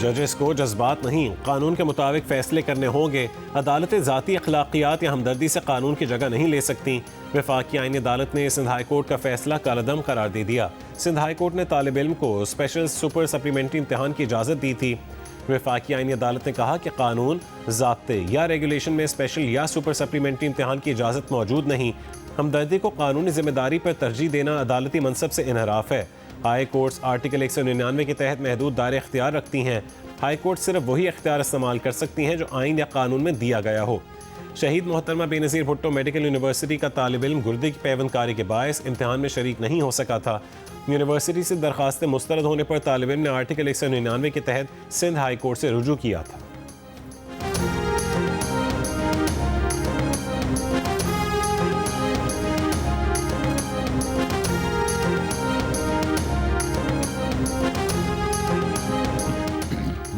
जजेस को जज्बात नहीं, कानून के मुताबिक फैसले करने होंगे। अदालतें ज़ाती अखलाकियात या हमदर्दी से कानून की जगह नहीं ले सकती। वफाकी आईनी अदालत ने सिंध हाई कोर्ट का फैसला कालअदम करार दे दिया। सिंध हाई कोर्ट ने तालिब इल्म को स्पेशल सुपर सप्लीमेंट्री इम्तिहान की इजाज़त दी थी। वफाकी आईनी अदालत ने कहा कि कानून, ज़ाब्ते या रेगुलेशन में स्पेशल या सुपर सप्लीमेंट्री इम्तिहान की इजाज़त मौजूद नहीं। हमदर्दी को कानूनी जिम्मेदारी पर तरजीह देना अदालती मनसब से इनहराफ है। हाई कोर्ट्स आर्टिकल 199 के तहत महदूद दायरे इख्तियार रखती हैं। हाई कोर्ट सिर्फ वही इख्तियार इस्तेमाल कर सकती हैं जो आइन या कानून में दिया गया हो। शहीद मोहतरमा बेनज़ीर भुट्टो मेडिकल यूनिवर्सिटी का तालिब इल्म गुर्दे की पैवंदकारी के बायस इम्तिहान में शरीक नहीं हो सका था। यूनिवर्सिटी से दरखास्तें मुस्तरद होने पर तालिब इल्म ने आर्टिकल 199 के तहत सिंध हाई कोर्ट से रुजू किया था।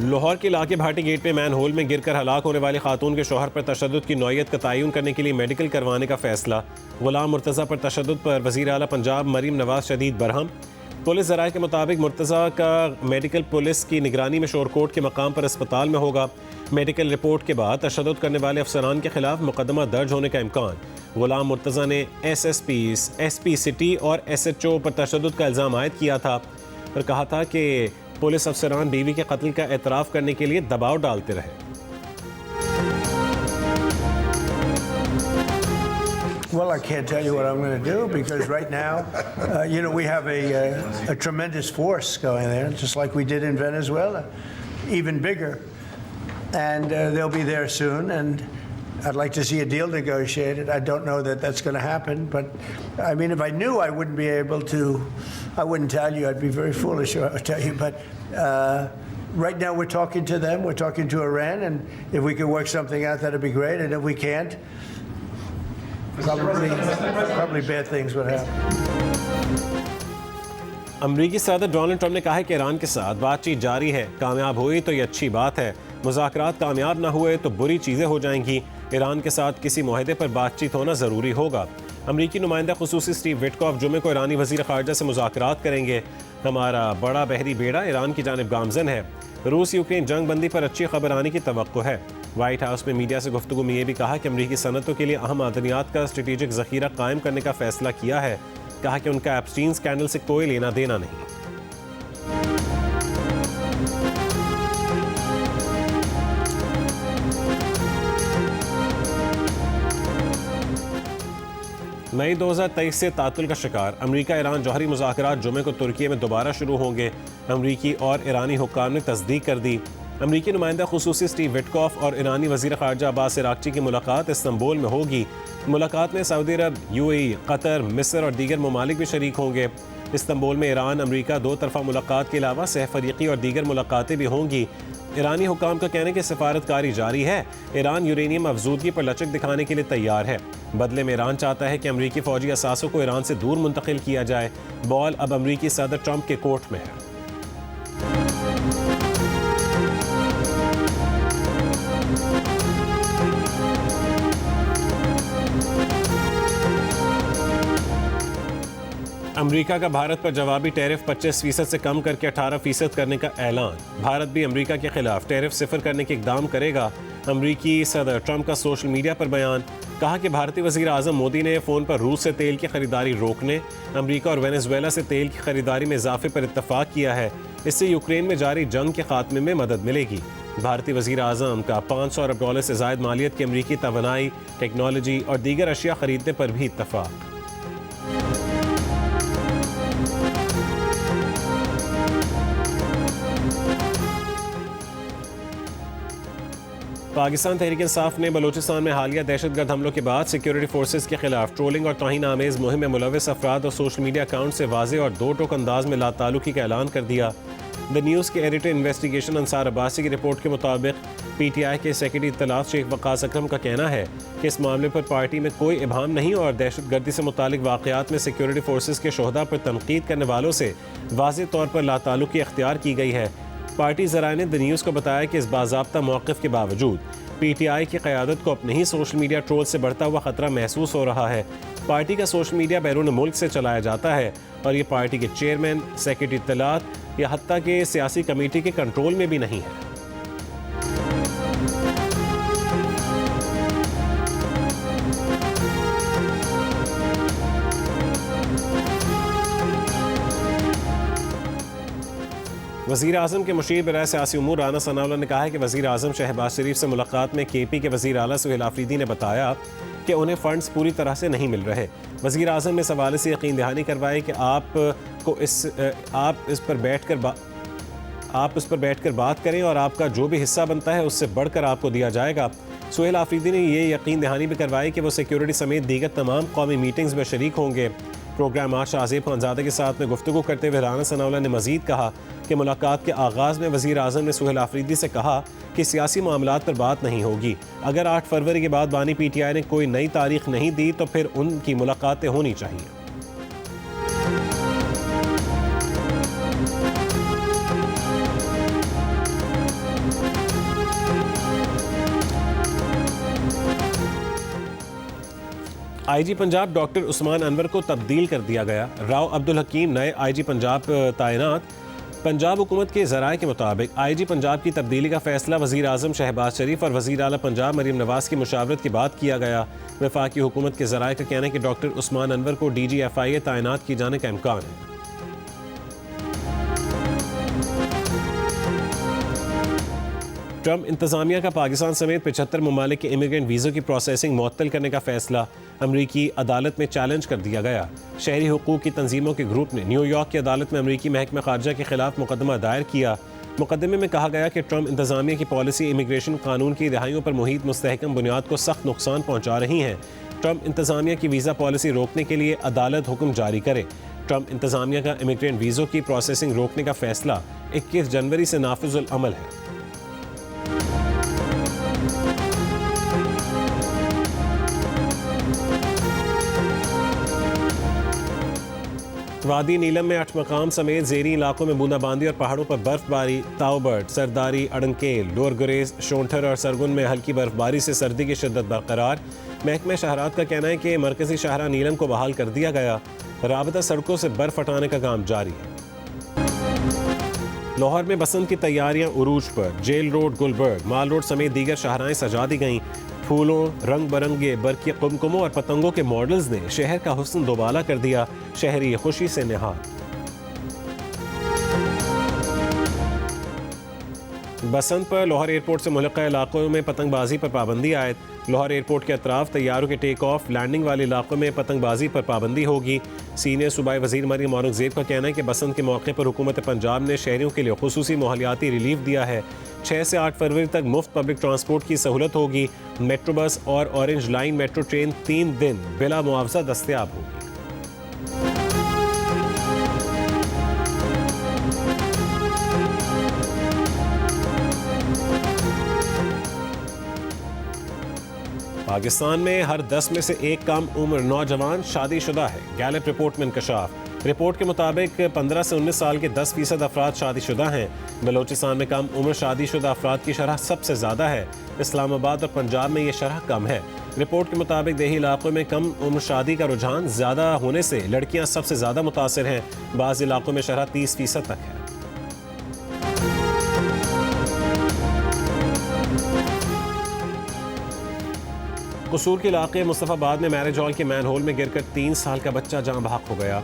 लाहौर के इलाके भाटी गेट पे मैन होल में गिरकर हलाक होने वाली खातून के शौहर पर तशद्दुद की नौयत का तयन करने के लिए मेडिकल करवाने का फैसला। गुलाम मुर्तज़ा पर तशद्दुद पर वज़ीर आला पंजाब मरीम नवाज शदीद बरहम। पुलिस ज़राए के मुताबिक मुर्तज़ा का मेडिकल पुलिस की निगरानी में शोरकोट के मकाम पर अस्पताल में होगा। मेडिकल रिपोर्ट के बाद तशद्दुद करने वाले अफसरान के खिलाफ मुकदमा दर्ज होने का इम्कान। गुलाम मुर्तज़ा ने SP सिटी और SHO पर तशद्दुद का इल्ज़ाम आयद किया था और कहा था कि पुलिस अफसरान बीवी के कत्ल का एतराफ़ करने के लिए दबाव डालते रहे। Well, I can't tell you what I'm going to do because right now, we have a tremendous force going there, just like we did in Venezuela, even bigger. And they'll be there soon, and I'd like to see a deal negotiated. I don't know that that's going to happen, but I mean, if I knew, I wouldn't be able to. I wouldn't tell you. I'd be very foolish if I tell you. But right now, we're talking to them. We're talking to Iran, and if we can work something out, that'd be great. And if we can't, probably bad things would happen. अमरीकी सदर Donald Trump ने कहा है कि Iran के साथ बातचीत जारी है। कामयाब हुई तो ये अच्छी बात है, मुज़ाकरात कामयाब ना हुए तो बुरी चीज़ें हो जाएंगी। ईरान के साथ किसी मुआहदे पर बातचीत होना ज़रूरी होगा। अमरीकी नुमाइंदा खुसूसी स्टीव विटकॉफ जुमे को ईरानी वज़ीर ख़ारजा से मुज़ाकरात करेंगे। हमारा बड़ा बहरी बेड़ा ईरान की जानिब गामज़न है। रूस यूक्रेन जंग बंदी पर अच्छी खबर आने की तवक्को है। वाइट हाउस में मीडिया से गुफ्तगू में ये भी कहा कि अमरीकी सनतों के लिए अहम मादनियात का स्ट्रेटेजिक ज़ख़ीरा कायम करने का फ़ैसला किया है। कहा कि उनका एप्स्टीन स्कैंडल से कोई लेना देना नहीं। मई 2023 से तातुल का शिकार अमरीका ईरान जौहरी मुज़ाकरात जुमे को तुर्की में दोबारा शुरू होंगे। अमरीकी और ईरानी हुक्काम ने तस्दीक कर दी। अमरीकी नुमाइंदा खुसूसी स्टीव विटकॉफ और ईरानी वज़ीर ख़ारजा अब्बास इराक़ची की मुलाकात इस्तांबुल में होगी। मुलाकात में सऊदी अरब, UAE, कतर, मिस्र और दीगर ममालिक भी शरीक होंगे। इस्तांबुल में ईरान अमरीका दो तरफ़ा मुलाकात के अलावा सहफ़रीक़ी और दीगर मुलाकातें भी होंगी। ईरानी हुक्काम का कहना है कि सफारतकारी जारी है। ईरान यूरेनियम अफजूदगी पर लचक दिखाने के लिए तैयार है। बदले में ईरान चाहता है कि अमरीकी फ़ौजी असासों को ईरान से दूर मुंतकिल किया जाए। बॉल अब अमरीकी सदर ट्रंप के कोर्ट में है। अमरीका का भारत पर जवाबी टैरिफ 25% से कम करके 18% करने का ऐलान। भारत भी अमरीका के खिलाफ टैरिफ सिफर करने के इकदाम करेगा। अमरीकी सदर ट्रंप का सोशल मीडिया पर बयान। कहा कि भारतीय वज़ीर आज़म मोदी ने फ़ोन पर रूस से तेल की खरीदारी रोकने, अमरीका और वेनेजुएला से तेल की खरीदारी में इजाफे पर इत्तफाक किया है। इससे यूक्रेन में जारी जंग के खात्मे में मदद मिलेगी। भारतीय वज़ीर आज़म का $500 अरब से ज़ायद मालियत की अमरीकी तवानाई, टेक्नोलॉजी और दीगर अशिया खरीदने पर भी इत्तफाक। पाकिस्तान तहरीक इंसाफ ने बलूचिस्तान में हालिया दहशतगर्द हमलों के बाद सिक्योरिटी फोर्सेज के खिलाफ ट्रोलिंग और तौहीन आमेज़ मुहिम में मुलव्वस अफराद और सोशल मीडिया अकाउंट से वाज़े और दो टोक अंदाज में लाताल्लुकी का ऐलान कर दिया। द न्यूज़ के एडिटर इन्वेस्टिगेशन अंसार अब्बासी की रिपोर्ट के मुताबिक PTI के सेक्रेटरी इत्तलात शेख वक़ास अकरम का कहना है कि इस मामले पर पार्टी में कोई इबाहम नहीं और दहशतगर्दी से मुतालिक वाक़यात में सिक्योरिटी फोर्सेज के शोहदा पर तनकीद करने वालों से वाज़े तौर पर लाताल्लुकी इख्तियार की गई है। पार्टी ज़राए ने द न्यूज़ को बताया कि इस बाज़ाब्ता मौक़िफ़ के बावजूद PTI की क़यादत को अपने ही सोशल मीडिया ट्रोल से बढ़ता हुआ ख़तरा महसूस हो रहा है। पार्टी का सोशल मीडिया बैरून मुल्क से चलाया जाता है और ये पार्टी के चेयरमैन, सेक्रेटरी इत्तलात या हत्ता के सियासी कमेटी के कंट्रोल में भी नहीं है। वज़ीर आज़म के मुशीर बराए सियासी उमूर राना सनाउल्लाह ने कहा है कि वज़ीर आज़म शहबाज शरीफ से मुलाकात में KP के वज़ीर आला सुहेल आफरीदी ने बताया कि उन्हें फ़ंड्स पूरी तरह से नहीं मिल रहे। वज़ीर आज़म ने इस हवाले से यकीन दहानी करवाई कि आप इस पर बैठकर बात करें और आपका जो भी हिस्सा बनता है उससे बढ़कर आपको दिया जाएगा। सुहेल आफरीदी ने ये यकीन दहानी भी करवाई कि वो सिक्योरिटी समेत दीगर तमाम कौमी मीटिंग्स में शरीक होंगे। प्रोग्राम आज शाहज़ेब खानज़ादा के साथ में गुफ्तगू करते हुए राना सनाउल्लाह ने मज़ीद कहा कि मुलाकात के आगाज़ में वज़ीर आज़म ने सुहेल आफरीदी से कहा कि सियासी मामलात पर बात नहीं होगी। अगर 8 फरवरी के बाद बानी PTI ने कोई नई तारीख नहीं दी तो फिर उनकी मुलाकातें होनी चाहिए। IG पंजाब डॉक्टर उस्मान अनवर को तब्दील कर दिया गया। राव अब्दुल हकीम नए IG पंजाब तैनात। पंजाब हुकूमत के ज़राए के मुताबिक IG पंजाब की तब्दीली का फैसला वज़ीर आज़म शहबाज शरीफ और वज़ीर आला पंजाब मरीम नवाज़ की मुशावरत के बाद किया गया। वफाकी हुकूमत के ज़राए का कहना है कि डॉक्टर उस्मान अनवर को DG FIA तैनात किए जाने का इम्कान है। ट्रंप इंतज़ामिया का पाकिस्तान समेत 75 ममालिक के इमिग्रेंट वीज़ों की प्रोसेसिंग मुअत्तल करने का फैसला अमरीकी अदालत में चैलेंज कर दिया गया। शहरी हुकूक की तंजीमों के ग्रुप ने न्यूयॉर्क की अदालत में अमरीकी महकमा खारजा के खिलाफ मुकदमा दायर किया। मुकदमे में कहा गया कि ट्रंप इंतज़ामिया की पॉलिसी इमिग्रेशन कानून की रिहाइयों पर मुहित मुस्तहकम बुनियाद को सख्त नुकसान पहुँचा रही हैं। ट्रंप इंतज़ामिया की वीज़ा पॉलिसी रोकने के लिए अदालत हुक्म जारी करे। ट्रंप इंतज़ामिया का इमिग्रेंट वीज़ों की प्रोसेसिंग रोकने का फैसला 21 जनवरी से नाफिजुल अमल है। वादी नीलम में 8 मकाम समेत ज़ेरी इलाकों में बूंदाबांदी और पहाड़ों पर बर्फबारी। ताओबर्ड, सरदारी, अड़नकेल, लोअर गुरेज, शोंठर और सरगुन में हल्की बर्फबारी से सर्दी की शिद्दत बरकरार। महकमा शहरात का कहना है कि मरकजी शाहरा नीलम को बहाल कर दिया गया। राबता सड़कों से बर्फ हटाने का काम जारी है। लाहौर में बसंत की तैयारियां उरूज पर। जेल रोड, गुलबर्ग, माल रोड समेत दीगर शाहराएं सजा दी गईं। फूलों, रंग बरंगे बरक़ी कुमकुमों और पतंगों के मॉडल्स ने शहर का हुस्न दोबाला कर दिया। शहरी खुशी से निहाल। बसंत पर लाहौर एयरपोर्ट से मुल्का इलाकों में पतंगबाजी पर पाबंदी आयद। लाहौर एयरपोर्ट के अतराफ तैयारों के टेक ऑफ, लैंडिंग वाले इलाकों में पतंगबाजी पर पाबंदी होगी। सीनियर सूबाई वज़ीर मरियम औरंगज़ेब का कहना है कि बसंत के मौके पर हुकूमत पंजाब ने शहरियों के लिए खुसूसी माहौलियाती रिलीफ दिया है। 6 से 8 फरवरी तक मुफ्त पब्लिक ट्रांसपोर्ट की सहूलत होगी। मेट्रो बस और ऑरेंज लाइन मेट्रो ट्रेन 3 दिन बिला मुआवजा दस्तयाब होगी। पाकिस्तान में हर 10 में से एक कम उम्र नौजवान शादीशुदा है। गैलप रिपोर्ट में इंकशाफ। रिपोर्ट के मुताबिक 15 से 19 साल के 10% अफराद शादीशुदा हैं। बलोचिस्तान में कम उम्र शादीशुदा अफराद की शरह सबसे ज़्यादा है। इस्लामाबाद और पंजाब में ये शरह कम है। रिपोर्ट के मुताबिक देही इलाकों में कम उम्र शादी का रुझान ज़्यादा होने से लड़कियाँ सबसे ज़्यादा मुतासर हैं। बाज़ इलाकों में शरह 30% तक है। कसूर के इलाके मुस्तफ़ाबाद में मैरिज हॉल के मैन होल में गिरकर 3 साल का बच्चा जाँ बहक हो गया।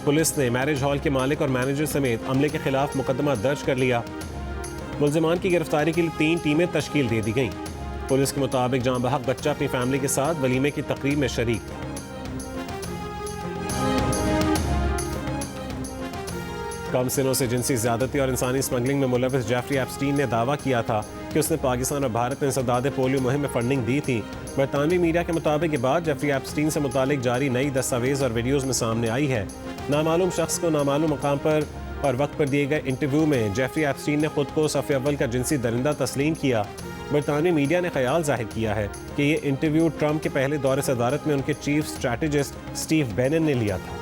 पुलिस ने मैरिज हॉल के मालिक और मैनेजर समेत अमले के खिलाफ मुकदमा दर्ज कर लिया। मुल्ज़िमान की गिरफ्तारी के लिए 3 टीमें तश्कील दे दी गईं। पुलिस के मुताबिक जाँ बहक बच्चा अपनी फैमिली के साथ वलीमे की तकरीब में शरीक था। कम सिनों से जिनसी ज़्यादती और इंसानी स्मगलिंग में मुलविस जेफरी एप्स्टीन ने दावा किया था कि उसने पाकिस्तान और भारत में इंसदाद पोलियो मुहिम में फंडिंग दी थी। बरतानवी मीडिया के मुताबिक ये बात जेफरी एप्स्टीन से मुतालिक जारी नई दस्तावेज़ और वीडियोज़ में सामने आई है। नामालूम शख्स को नामालूम मकाम पर और वक्त पर दिए गए इंटरव्यू में जेफरी एप्स्टीन ने खुद को सफ़े अव्वल का जिनसी दरिंदा तस्लीम किया। बरतानवी मीडिया ने ख्याल जाहिर किया है कि ये इंटरव्यू ट्रंप के पहले दौरे सदारत में उनके चीफ स्ट्रैटेजिस्ट स्टीव बैनन ने लिया था।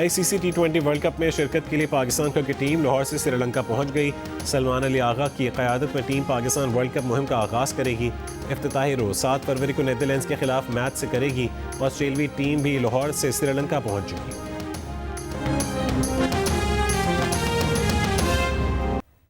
ICC T20 वर्ल्ड कप में शिरकत के लिए पाकिस्तान क्रिकेट टीम लाहौर से श्रीलंका पहुंच गई। सलमान अली आगा की क़यादत में टीम पाकिस्तान वर्ल्ड कप मुहिम का आगाज़ करेगी। इफ्तिताही रोज़ 7 फरवरी को नीदरलैंड्स के खिलाफ मैच से करेगी। ऑस्ट्रेलियाई टीम भी लाहौर से श्रीलंका पहुंच चुकी।